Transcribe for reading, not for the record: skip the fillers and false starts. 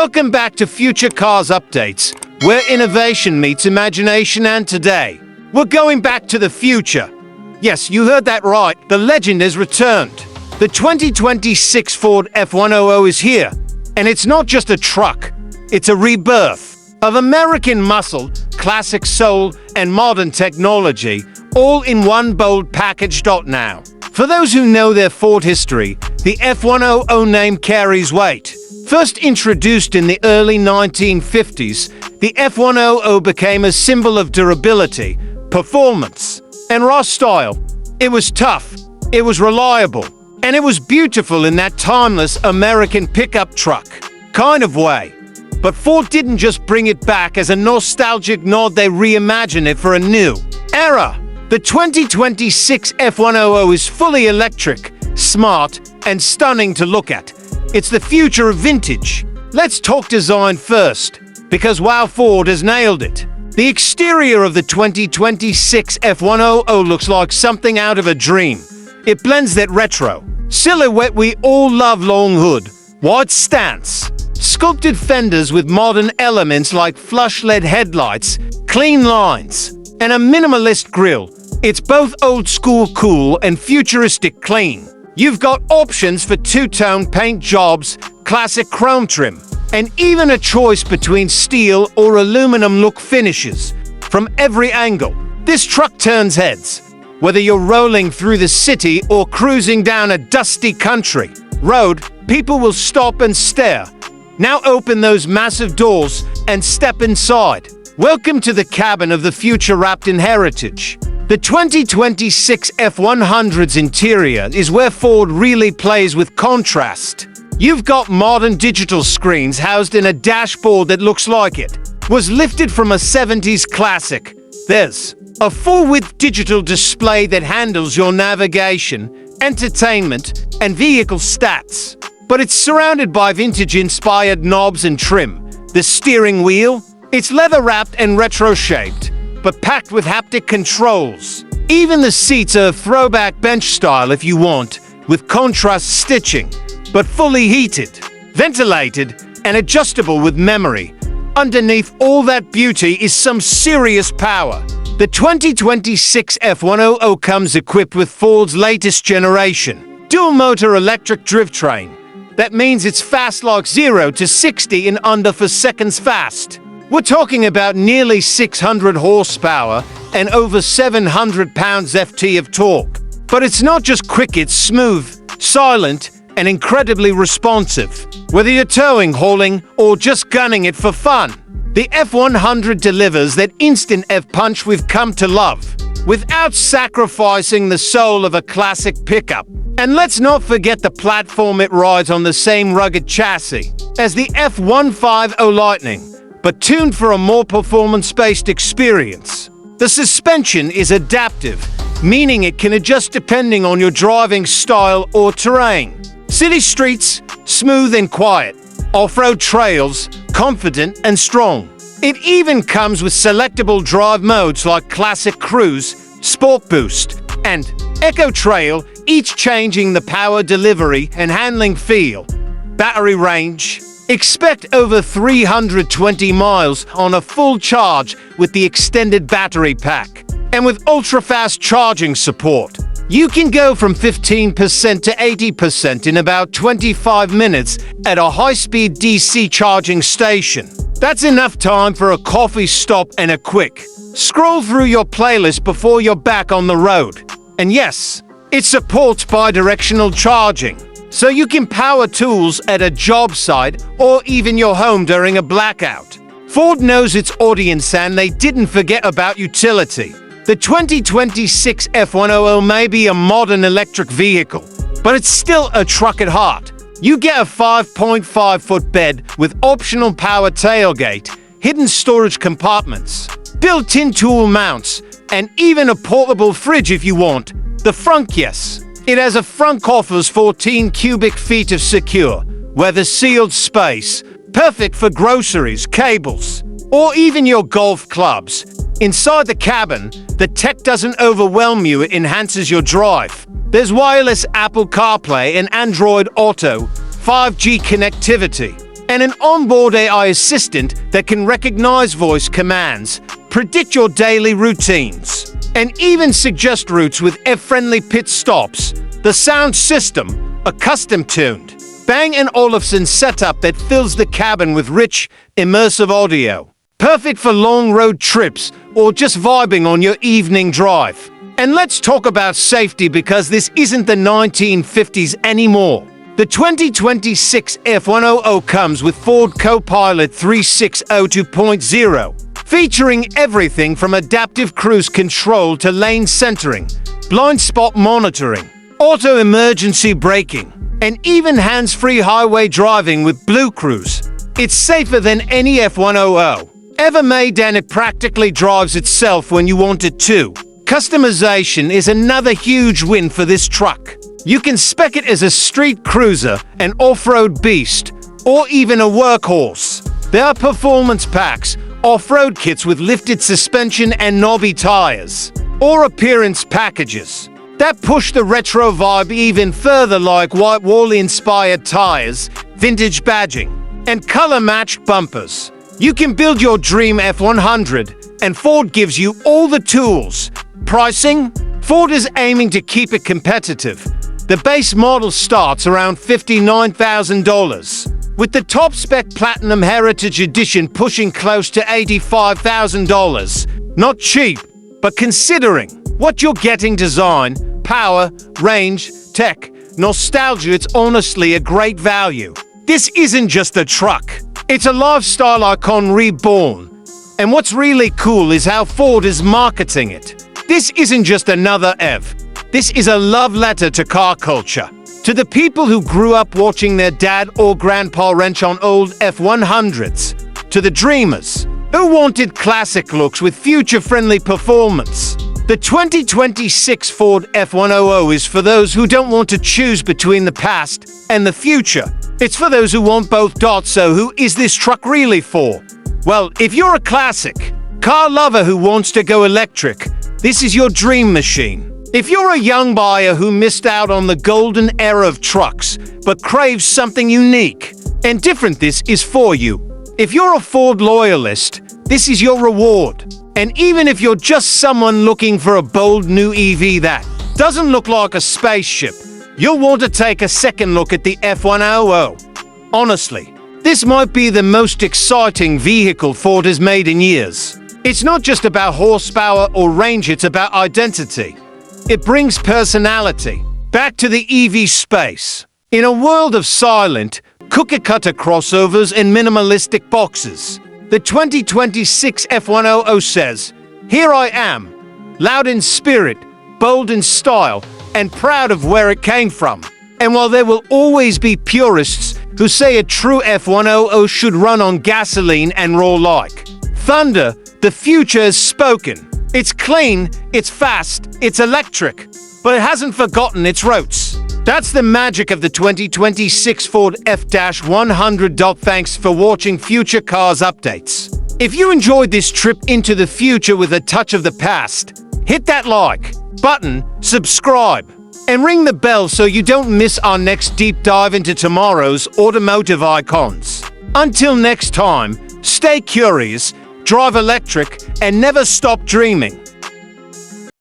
Welcome back to Future Cars Updates, where innovation meets imagination, and today, we're going back to the future. Yes, you heard that right, the legend has returned. The 2026 Ford F-100 is here, and it's not just a truck, it's a rebirth of American muscle, classic soul, and modern technology, all in one bold package. Now, for those who know their Ford history, the F-100 name carries weight. First introduced in the early 1950s, the F-100 became a symbol of durability, performance, and raw style. It was tough, it was reliable, and it was beautiful in that timeless American pickup truck kind of way. But Ford didn't just bring it back as a nostalgic nod, they reimagined it for a new era. The 2026 F-100 is fully electric, smart, and stunning to look at. It's the future of vintage. Let's talk design first, because wow, Ford has nailed it. The exterior of the 2026 F-100 looks like something out of a dream. It blends that retro silhouette we all love: long hood, wide stance, sculpted fenders with modern elements like flush LED headlights, clean lines, and a minimalist grille. It's both old school cool and futuristic clean. You've got options for two-tone paint jobs, classic chrome trim, and even a choice between steel or aluminum look finishes. From every angle, this truck turns heads. Whether you're rolling through the city or cruising down a dusty country road, people will stop and stare. Now open those massive doors and step inside. Welcome to the cabin of the future wrapped in heritage. The 2026 F-100's interior is where Ford really plays with contrast. You've got modern digital screens housed in a dashboard that looks like it was lifted from a 70s classic. There's a full-width digital display that handles your navigation, entertainment, and vehicle stats. But it's surrounded by vintage-inspired knobs and trim. The steering wheel, it's leather-wrapped and retro-shaped, but packed with haptic controls. Even the seats are throwback bench style if you want, with contrast stitching, but fully heated, ventilated, and adjustable with memory. Underneath all that beauty is some serious power. The 2026 F-100 comes equipped with Ford's latest generation, dual-motor electric drivetrain. That means it's fast like 0 to 60 in under 4 seconds fast. We're talking about nearly 600 horsepower and over 700 pounds-ft of torque. But it's not just quick, it's smooth, silent, and incredibly responsive. Whether you're towing, hauling, or just gunning it for fun, the F-100 delivers that instant F-punch we've come to love, without sacrificing the soul of a classic pickup. And let's not forget the platform. It rides on the same rugged chassis as the F-150 Lightning, but tuned for a more performance-based experience. The suspension is adaptive, meaning it can adjust depending on your driving style or terrain. City streets, smooth and quiet. Off-road trails, confident and strong. It even comes with selectable drive modes like Classic Cruise, Sport Boost, and Eco Trail, each changing the power delivery and handling feel. Battery range. Expect over 320 miles on a full charge with the extended battery pack. And with ultra-fast charging support, you can go from 15% to 80% in about 25 minutes at a high-speed DC charging station. That's enough time for a coffee stop and a quick scroll through your playlist before you're back on the road. And yes, it supports bidirectional charging, so you can power tools at a job site or even your home during a blackout. Ford knows its audience and they didn't forget about utility. The 2026 F-100 may be a modern electric vehicle, but it's still a truck at heart. You get a 5.5-foot bed with optional power tailgate, hidden storage compartments, built-in tool mounts, and even a portable fridge if you want. The front, yes. It has a front offers 14 cubic feet of secure, weather-sealed space, perfect for groceries, cables, or even your golf clubs. Inside the cabin, the tech doesn't overwhelm you, it enhances your drive. There's wireless Apple CarPlay and Android Auto, 5G connectivity, and an onboard AI assistant that can recognize voice commands, predict your daily routines, and even suggest routes with F-friendly pit stops. The sound system, a custom-tuned Bang & Olufsen setup that fills the cabin with rich, immersive audio. Perfect for long road trips or just vibing on your evening drive. And let's talk about safety, because this isn't the 1950s anymore. The 2026 F-100 comes with Ford Copilot 360 2.0, featuring everything from adaptive cruise control to lane centering, blind spot monitoring, auto emergency braking, and even hands-free highway driving with Blue Cruise. It's safer than any F-100 ever made, and it practically drives itself when you want it to. Customization is another huge win for this truck. You can spec it as a street cruiser, an off-road beast, or even a workhorse. There are performance packs, off-road kits with lifted suspension and knobby tires, or appearance packages that push the retro vibe even further, like white wall-inspired tires, vintage badging, and color-matched bumpers. You can build your dream F-100, and Ford gives you all the tools. Pricing? Ford is aiming to keep it competitive. The base model starts around $59,000, with the top-spec Platinum Heritage Edition pushing close to $85,000. Not cheap, but considering what you're getting: design, power, range, tech, nostalgia, it's honestly a great value. This isn't just a truck. It's a lifestyle icon reborn. And what's really cool is how Ford is marketing it. This isn't just another F. This is a love letter to car culture. To the people who grew up watching their dad or grandpa wrench on old F-100s. To the dreamers who wanted classic looks with future-friendly performance. The 2026 Ford F-100 is for those who don't want to choose between the past and the future. It's for those who want both. So who is this truck really for? Well, if you're a classic car lover who wants to go electric, this is your dream machine. If you're a young buyer who missed out on the golden era of trucks but craves something unique and different, this is for you. If you're a Ford loyalist, this is your reward. And even if you're just someone looking for a bold new EV that doesn't look like a spaceship, you'll want to take a second look at the F-100. Honestly, this might be the most exciting vehicle Ford has made in years. It's not just about horsepower or range, it's about identity. It brings personality back to the EV space. In a world of silent, cookie-cutter crossovers and minimalistic boxes, the 2026 F-100 says, "Here I am, loud in spirit, bold in style, and proud of where it came from." And while there will always be purists who say a true F-100 should run on gasoline and roar like thunder, the future has spoken. It's clean, it's fast, it's electric, but it hasn't forgotten its roots. That's the magic of the 2026 Ford F-100. Thanks for watching Future Cars Updates. If you enjoyed this trip into the future with a touch of the past, hit that like button, subscribe, and ring the bell so you don't miss our next deep dive into tomorrow's automotive icons. Until next time, stay curious, drive electric, and never stop dreaming.